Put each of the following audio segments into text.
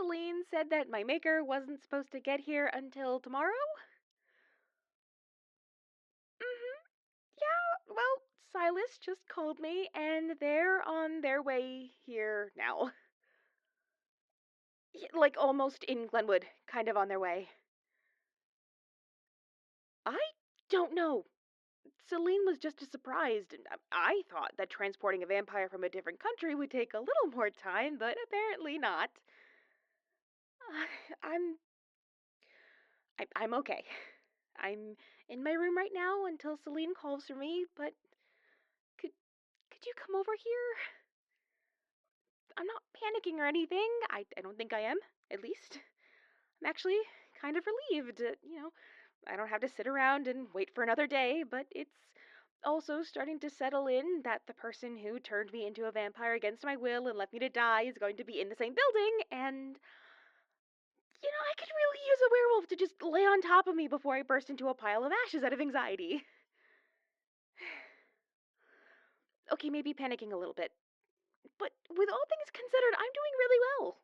Celine said that my maker wasn't supposed to get here until tomorrow? Mm-hmm. Yeah, well, Silas just called me, and they're on their way here now. Like, almost in Glenwood, kind of on their way. I don't know. Celine was just as surprised, and I thought that transporting a vampire from a different country would take a little more time, but apparently not. I'm I'm okay. I'm in my room right now until Celine calls for me, but could could you come over here? I'm not panicking or anything. I don't think I am, at least. I'm actually kind of relieved. I don't have to sit around and wait for another day, but it's also starting to settle in that the person who turned me into a vampire against my will and left me to die is going to be in the same building, and I could really use a werewolf to just lay on top of me before I burst into a pile of ashes out of anxiety. Okay, maybe panicking a little bit, but with all things considered, I'm doing really well.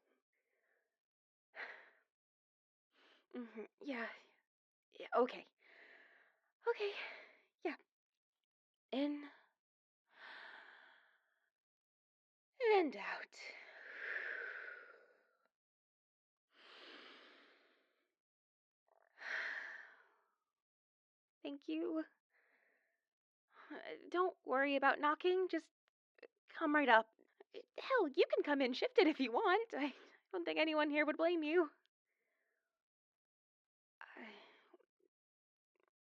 Yeah, yeah, okay. Okay, yeah. In and out. Thank you. Don't worry about knocking, just come right up. Hell, you can come in shifted if you want. I don't think anyone here would blame you.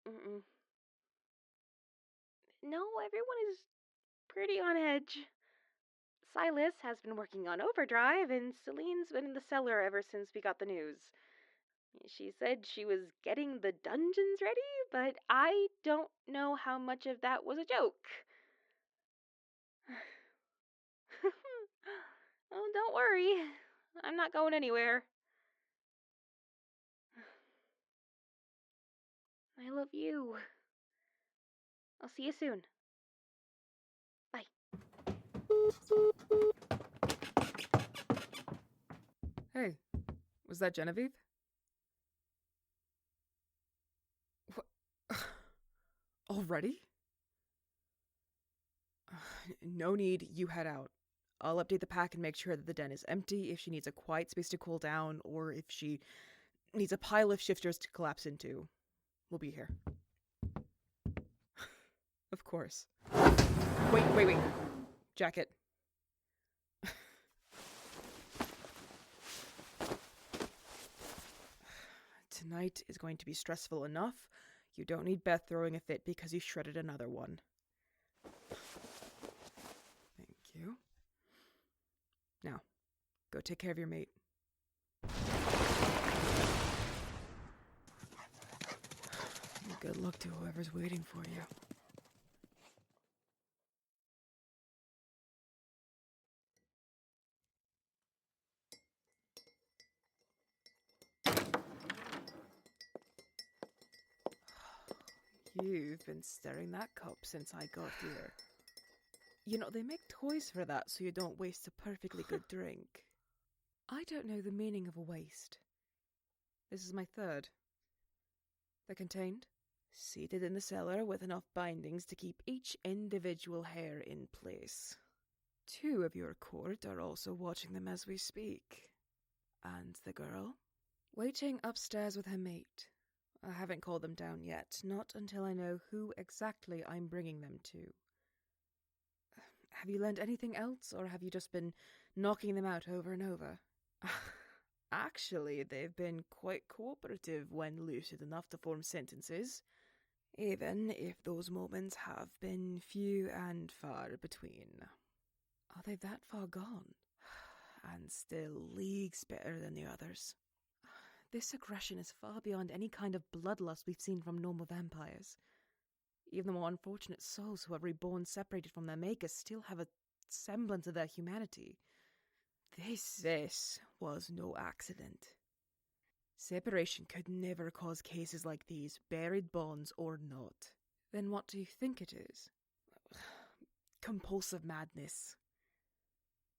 Mm-mm. No, everyone is pretty on edge. Silas has been working on overdrive, and Celine's been in the cellar ever since we got the news. She said she was getting the dungeons ready, but I don't know how much of that was a joke. Oh, don't worry. I'm not going anywhere. I love you. I'll see you soon. Bye. Hey, was that Genevieve? What? Already? No need, you head out. I'll update the pack and make sure that the den is empty if she needs a quiet space to cool down or if she needs a pile of shifters to collapse into. We'll be here. Of course. Wait. Jacket. Tonight is going to be stressful enough. You don't need Beth throwing a fit because you shredded another one. Thank you. Now, go take care of your mate. Good luck to whoever's waiting for you. You've been stirring that cup since I got here. You know, they make toys for that so you don't waste a perfectly good drink. I don't know the meaning of a waste. This is my third. They're contained, seated in the cellar with enough bindings to keep each individual hair in place. 2 of your court are also watching them as we speak. And the girl? Waiting upstairs with her mate. I haven't called them down yet, not until I know who exactly I'm bringing them to. Have you learned anything else, or have you just been knocking them out over and over? Actually, they've been quite cooperative when lucid enough to form sentences, even if those moments have been few and far between. Are they that far gone? And still leagues better than the others. This aggression is far beyond any kind of bloodlust we've seen from normal vampires. Even the more unfortunate souls who are reborn separated from their makers still have a semblance of their humanity. This was no accident. Separation could never cause cases like these, buried bonds or not. Then what do you think it is? Compulsive madness.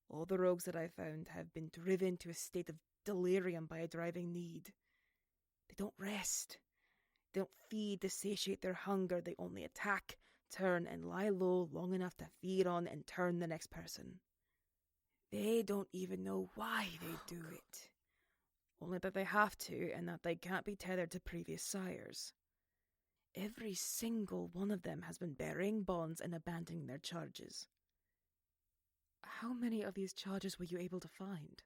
All the rogues that I found have been driven to a state of delirium by a driving need. They don't rest. They don't feed to satiate their hunger. They only attack, turn, and lie low long enough to feed on and turn the next person. They don't even know why they do it. Only that they have to, and that they can't be tethered to previous sires. Every single one of them has been burying bonds and abandoning their charges. How many of these charges were you able to find?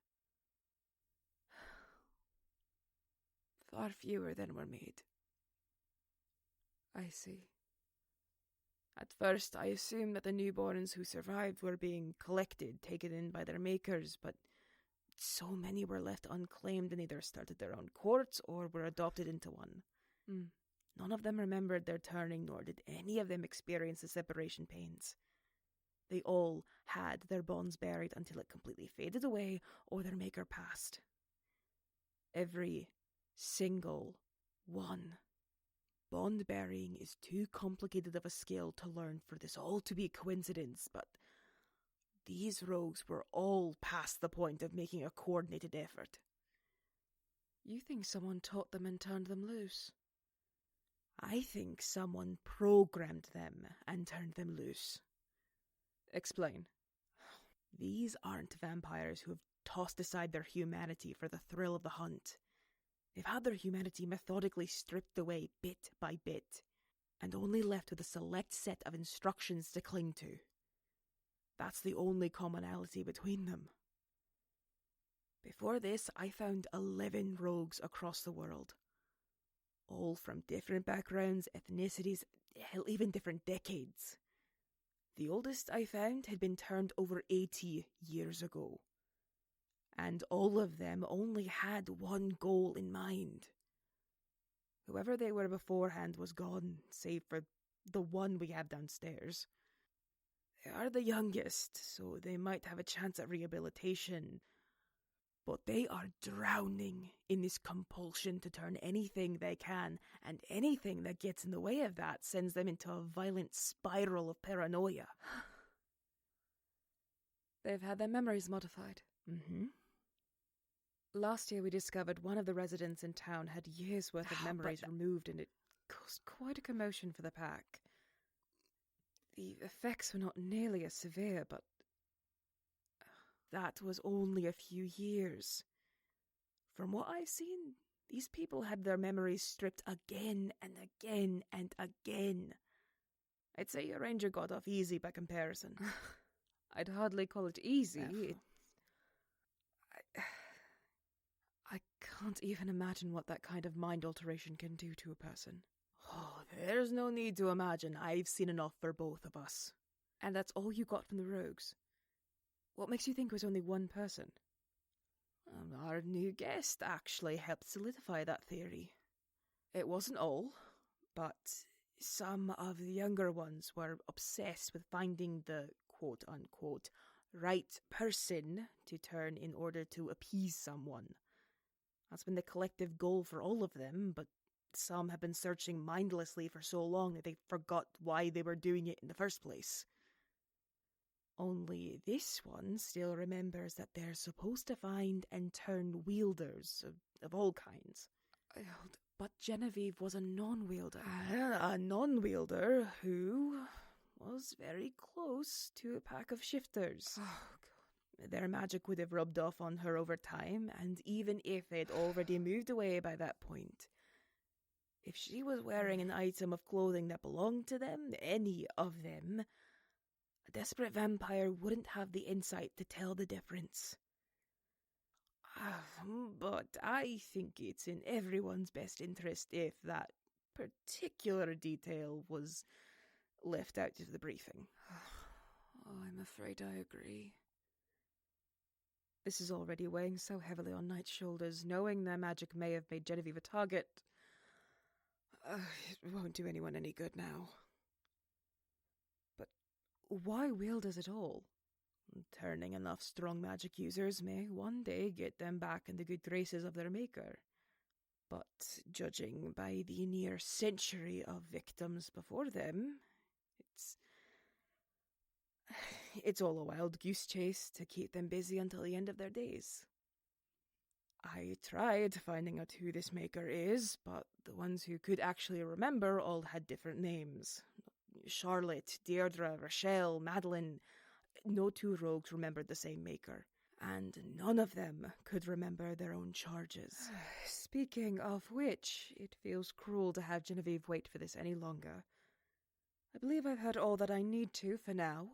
Far fewer than were made. I see. At first, I assumed that the newborns who survived were being collected, taken in by their makers, but so many were left unclaimed and either started their own courts or were adopted into one. None of them remembered their turning, nor did any of them experience the separation pains. They all had their bonds buried until it completely faded away or their maker passed. Every single one. Bond burying is too complicated of a skill to learn for this all to be coincidence, but these rogues were all past the point of making a coordinated effort. You think someone taught them and turned them loose? I think someone programmed them and turned them loose. Explain. These aren't vampires who have tossed aside their humanity for the thrill of the hunt. They've had their humanity methodically stripped away bit by bit, and only left with a select set of instructions to cling to. That's the only commonality between them. Before this, I found 11 rogues across the world. All from different backgrounds, ethnicities, hell, even different decades. The oldest I found had been turned over 80 years ago. And all of them only had one goal in mind. Whoever they were beforehand was gone, save for the one we have downstairs. They are the youngest, so they might have a chance at rehabilitation, but they are drowning in this compulsion to turn anything they can, and anything that gets in the way of that sends them into a violent spiral of paranoia. They've had their memories modified. Last year we discovered one of the residents in town had years' worth of memories removed, and it caused quite a commotion for the pack. The effects were not nearly as severe, but that was only a few years. From what I've seen, these people had their memories stripped again and again and again. I'd say your ranger got off easy by comparison. I'd hardly call it easy. I can't even imagine what that kind of mind alteration can do to a person. Oh, there's no need to imagine. I've seen enough for both of us. And that's all you got from the rogues? What makes you think it was only one person? Our new guest actually helped solidify that theory. It wasn't all, but some of the younger ones were obsessed with finding the quote-unquote right person to turn in order to appease someone. That's been the collective goal for all of them, but some have been searching mindlessly for so long that they forgot why they were doing it in the first place. Only this one still remembers that they're supposed to find and turn wielders of all kinds. But Genevieve was a non-wielder. A non-wielder who was very close to a pack of shifters. Oh, God. Their magic would have rubbed off on her over time, and even if they'd already moved away by that point, if she was wearing an item of clothing that belonged to them, any of them, a desperate vampire wouldn't have the insight to tell the difference. But I think it's in everyone's best interest if that particular detail was left out of the briefing. Oh, I'm afraid I agree. This is already weighing so heavily on Knight's shoulders. Knowing their magic may have made Genevieve a target, it won't do anyone any good now. But why wielders at all? Turning enough strong magic users may one day get them back in the good graces of their maker. But judging by the near century of victims before them, it's all a wild goose chase to keep them busy until the end of their days. I tried finding out who this maker is, but the ones who could actually remember all had different names. Charlotte, Deirdre, Rochelle, Madeline. No two rogues remembered the same maker, and none of them could remember their own charges. Speaking of which, it feels cruel to have Genevieve wait for this any longer. I believe I've heard all that I need to for now.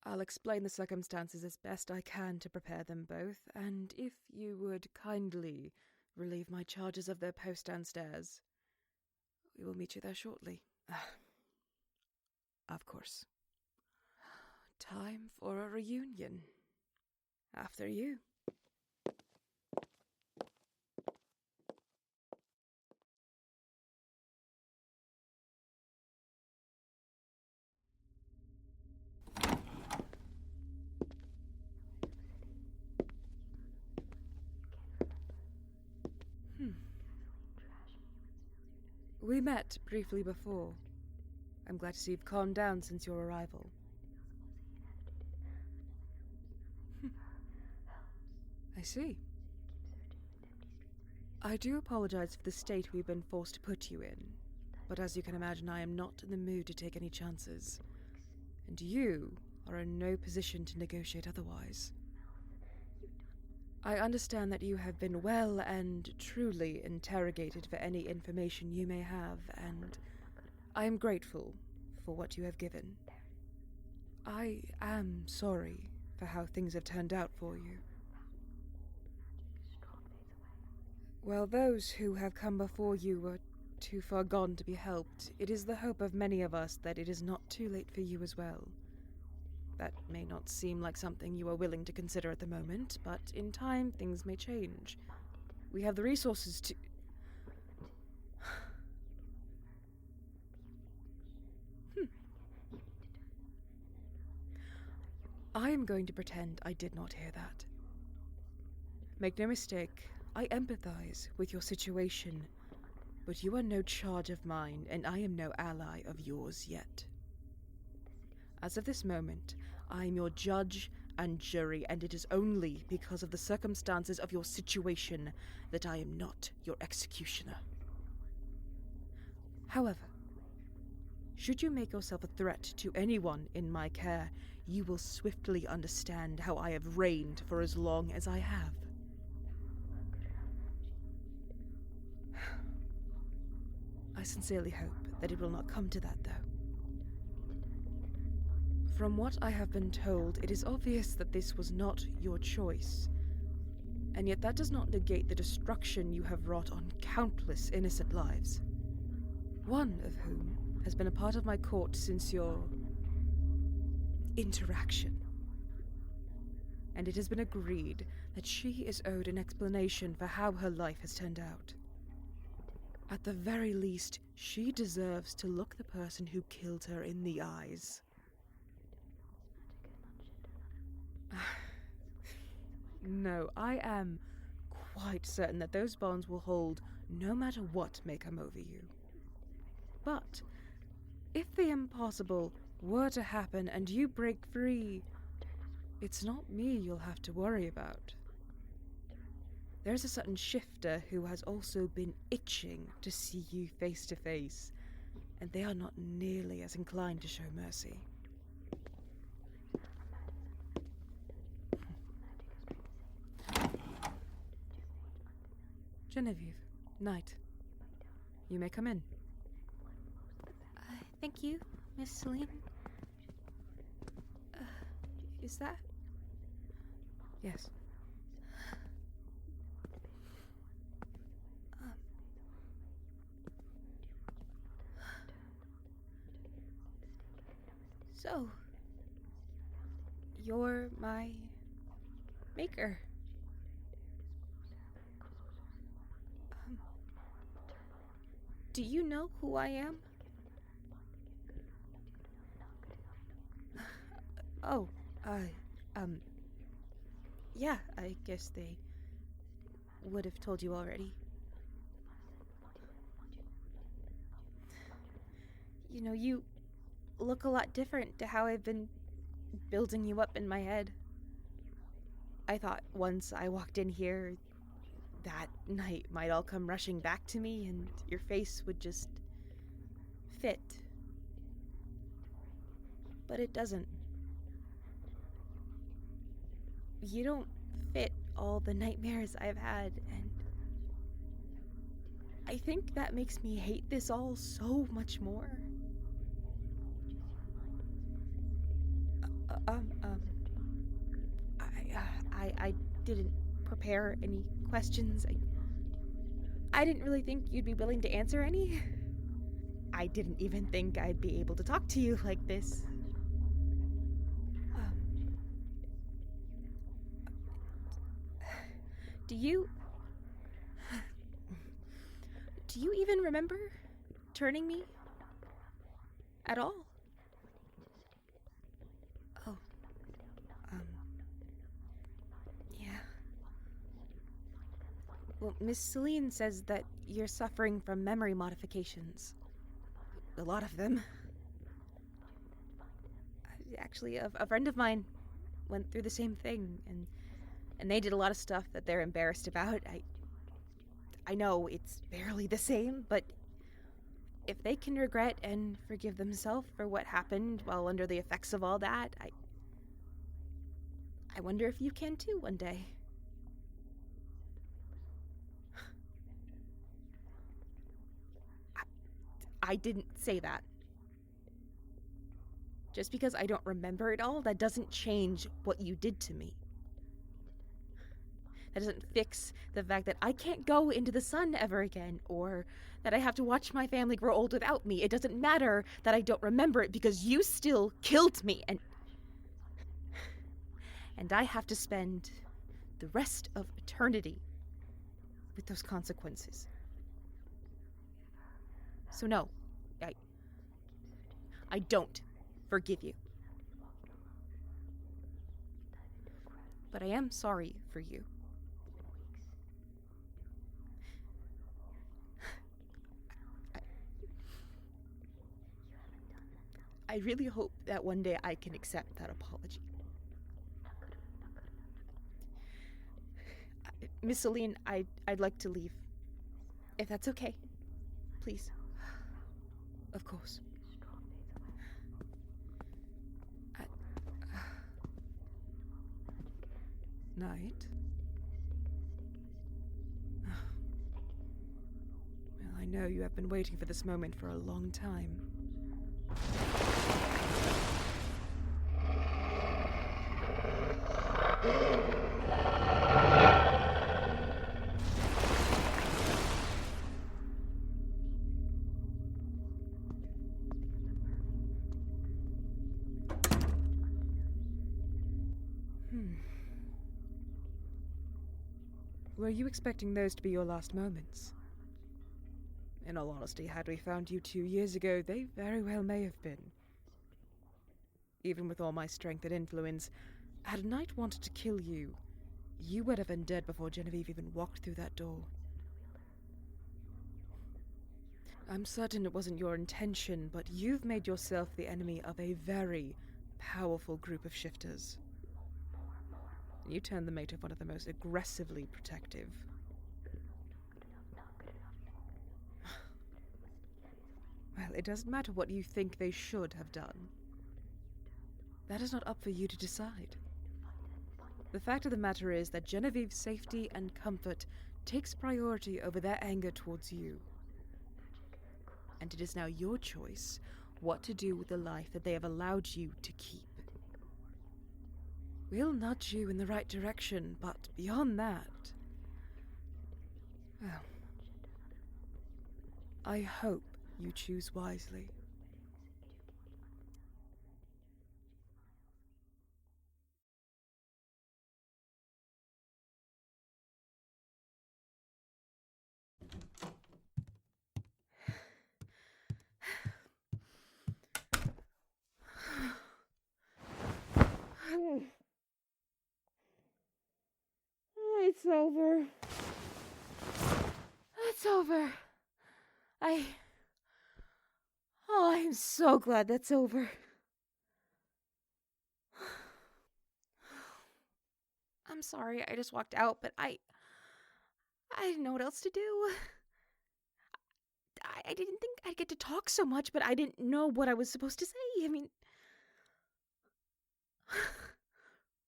I'll explain the circumstances as best I can to prepare them both, and if you would kindly relieve my charges of their post downstairs, we will meet you there shortly. Of course. Time for a reunion. After you. We met briefly before. I'm glad to see you've calmed down since your arrival. I see. I do apologize for the state we've been forced to put you in, but as you can imagine, I am not in the mood to take any chances. And you are in no position to negotiate otherwise. I understand that you have been well and truly interrogated for any information you may have, and I am grateful for what you have given. I am sorry for how things have turned out for you. While those who have come before you were too far gone to be helped, it is the hope of many of us that it is not too late for you as well. That may not seem like something you are willing to consider at the moment, but in time things may change. We have the resources to... I am going to pretend I did not hear that. Make no mistake, I empathize with your situation, but you are no charge of mine, and I am no ally of yours yet. As of this moment, I am your judge and jury, and it is only because of the circumstances of your situation that I am not your executioner. However, should you make yourself a threat to anyone in my care, you will swiftly understand how I have reigned for as long as I have. I sincerely hope that it will not come to that, though. From what I have been told, it is obvious that this was not your choice. And yet that does not negate the destruction you have wrought on countless innocent lives. One of whom has been a part of my court since your... interaction. And it has been agreed that she is owed an explanation for how her life has turned out. At the very least, she deserves to look the person who killed her in the eyes. No, I am quite certain that those bonds will hold no matter what may come over you. But if the impossible were to happen and you break free, it's not me you'll have to worry about. There's a certain shifter who has also been itching to see you face to face, and they are not nearly as inclined to show mercy. Genevieve, Knight, you may come in. Thank you, Miss Celine. Is that... Yes. So, you're my maker. Do you know who I am? Oh, yeah, I guess they would have told you already. You know, you look a lot different to how I've been building you up in my head. I thought once I walked in here, that night might all come rushing back to me and your face would just fit. But it doesn't. You don't fit all the nightmares I've had, and I think that makes me hate this all so much more. Uh, um, um, I didn't prepare any questions. I didn't really think you'd be willing to answer any. I didn't even think I'd be able to talk to you like this. Um, do you. Do you even remember turning me? At all? Oh, um. Yeah. Well, Miss Celine says that you're suffering from memory modifications. A lot of them. Actually, a friend of mine went through the same thing, and they did a lot of stuff that they're embarrassed about. I know it's barely the same, but if they can regret and forgive themselves for what happened while under the effects of all that, I wonder if you can too one day. I didn't say that. Just because I don't remember it all, that doesn't change what you did to me. That doesn't fix the fact that I can't go into the sun ever again, or that I have to watch my family grow old without me. It doesn't matter that I don't remember it because you still killed me, and I have to spend the rest of eternity with those consequences. So no, I don't forgive you. But I am sorry for you. I really hope that one day I can accept that apology. Miss Celine, I'd like to leave. If that's okay. Please. Of course. Night? Well, I know you have been waiting for this moment for a long time. Were you expecting those to be your last moments? In all honesty, had we found you 2 years ago, they very well may have been. Even with all my strength and influence, had Knight wanted to kill you, you would have been dead before Genevieve even walked through that door. I'm certain it wasn't your intention, but you've made yourself the enemy of a very powerful group of shifters. You turned the mate of one of the most aggressively protective. Well, it doesn't matter what you think they should have done. That is not up for you to decide. The fact of the matter is that Genevieve's safety and comfort takes priority over their anger towards you. And it is now your choice what to do with the life that they have allowed you to keep. We'll nudge you in the right direction, but beyond that... well, I hope you choose wisely. It's over. It's over. Oh, I'm so glad that's over. I'm sorry, I just walked out, but I didn't know what else to do. I didn't think I'd get to talk so much, but I didn't know what I was supposed to say. I mean,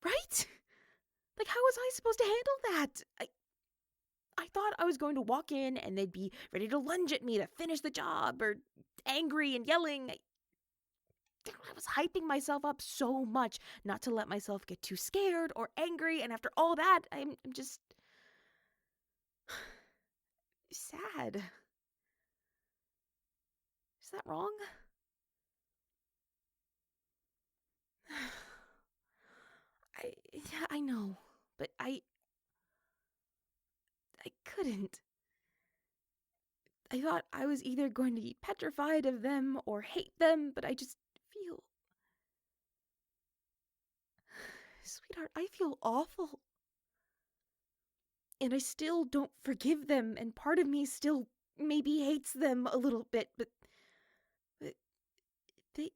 right? Like, how was I supposed to handle that? I thought I was going to walk in and they'd be ready to lunge at me to finish the job, or angry and yelling. I was hyping myself up so much not to let myself get too scared or angry, and after all that, I'm just sad. Is that wrong? I know, but I couldn't. I thought I was either going to be petrified of them or hate them, but I just feel... Sweetheart, I feel awful. And I still don't forgive them, and part of me still maybe hates them a little bit, but they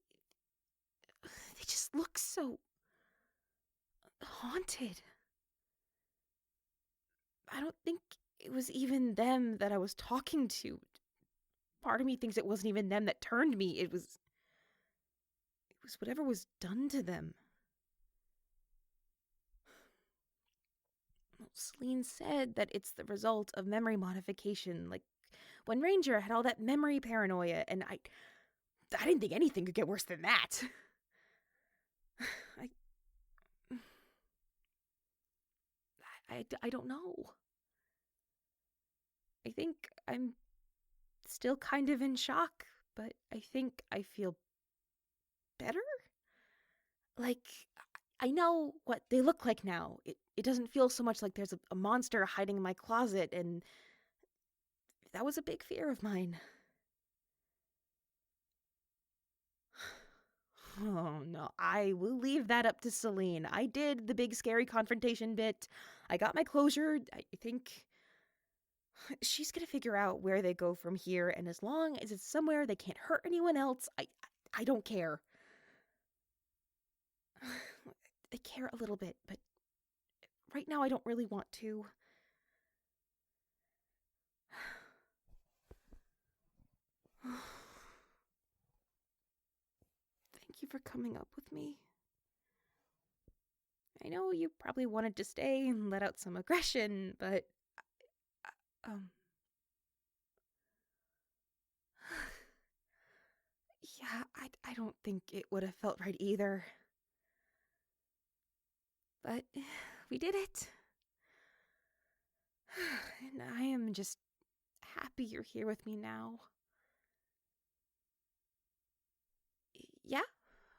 they just look so haunted. I don't think it was even them that I was talking to. Part of me thinks it wasn't even them that turned me. It was whatever was done to them. Well, Celine said that it's the result of memory modification, like when Ranger had all that memory paranoia, and I didn't think anything could get worse than that. I don't know. I think I'm still kind of in shock, but I think I feel better. Like, I know what they look like now. It doesn't feel so much like there's a monster hiding in my closet, and that was a big fear of mine. Oh, no, I will leave that up to Celine. I did the big scary confrontation bit. I got my closure. I think she's gonna figure out where they go from here, and as long as it's somewhere they can't hurt anyone else, I don't care. I care a little bit, but right now I don't really want to. Thank you for coming up with me. I know you probably wanted to stay and let out some aggression, but um yeah, I don't think it would have felt right either. But we did it. And I am just happy you're here with me now. Yeah?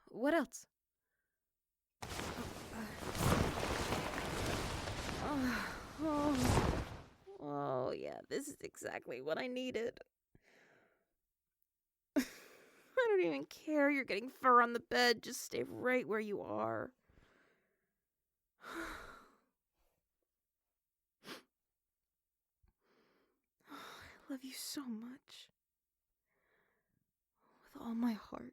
What else? Oh, yeah, this is exactly what I needed. I don't even care you're getting fur on the bed. Just stay right where you are. I love you so much. With all my heart.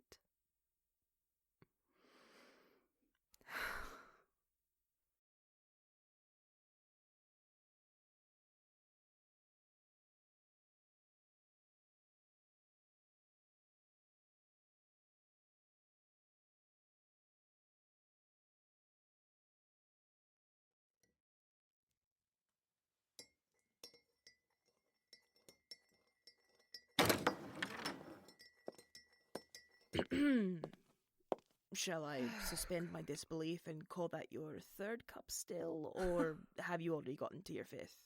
Shall I suspend my disbelief and call that your third cup still, or have you already gotten to your fifth?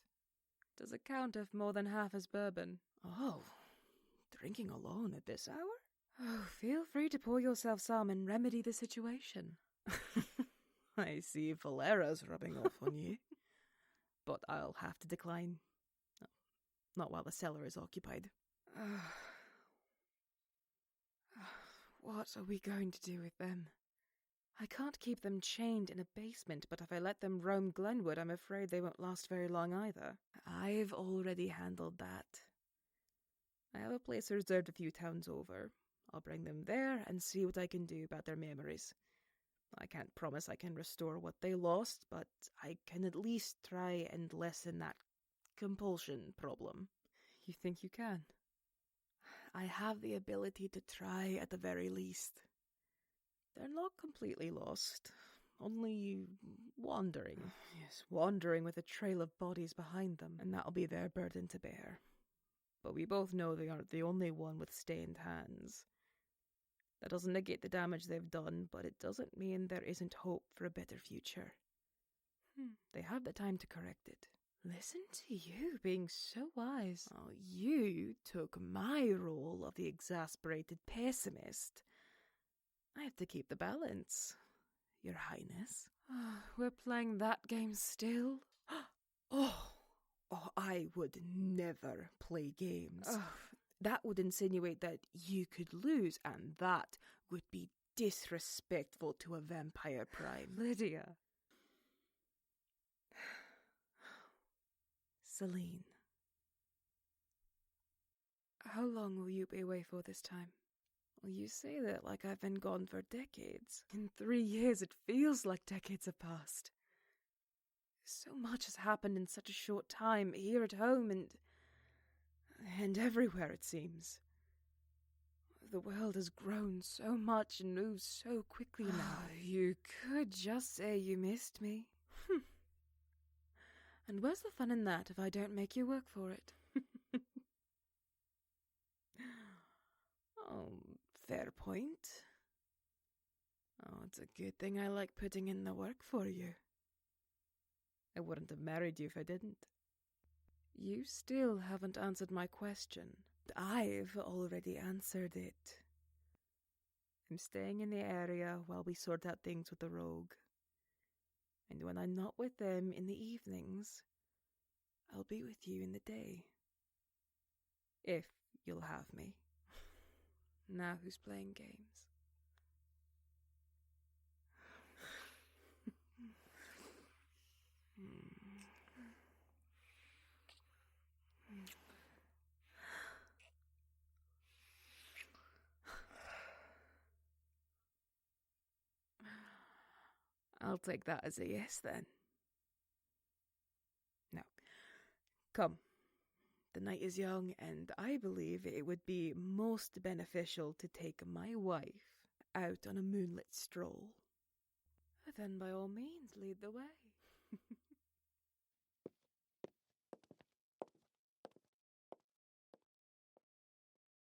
Does it count if more than half is bourbon? Oh, drinking alone at this hour? Oh, feel free to pour yourself some and remedy the situation. I see Valera's rubbing off on you. But I'll have to decline. Not while the cellar is occupied. What are we going to do with them? I can't keep them chained in a basement, but if I let them roam Glenwood, I'm afraid they won't last very long either. I've already handled that. I have a place reserved a few towns over. I'll bring them there and see what I can do about their memories. I can't promise I can restore what they lost, but I can at least try and lessen that compulsion problem. You think you can? I have the ability to try at the very least. They're not completely lost, only wandering. Yes, wandering with a trail of bodies behind them, and that'll be their burden to bear. But we both know they aren't the only one with stained hands. That doesn't negate the damage they've done, but it doesn't mean there isn't hope for a better future. They have the time to correct it. Listen to you being so wise. Oh, you took my role of the exasperated pessimist. I have to keep the balance, Your Highness. We're playing that game still? Oh, I would never play games. That would insinuate that you could lose, and that would be disrespectful to a vampire prime. Lydia. Celine. How long will you be away for this time? Well, you say that like I've been gone for decades. In 3 years, it feels like decades have passed. So much has happened in such a short time, here at home and everywhere, it seems. The world has grown so much and moves so quickly now. You could just say you missed me. And where's the fun in that if I don't make you work for it? Oh, fair point. Oh, it's a good thing I like putting in the work for you. I wouldn't have married you if I didn't. You still haven't answered my question. I've already answered it. I'm staying in the area while we sort out things with the rogue. And when I'm not with them in the evenings, I'll be with you in the day. If you'll have me. Now who's playing games? I'll take that as a yes then. Now, come. The night is young, and I believe it would be most beneficial to take my wife out on a moonlit stroll. Then by all means, lead the way.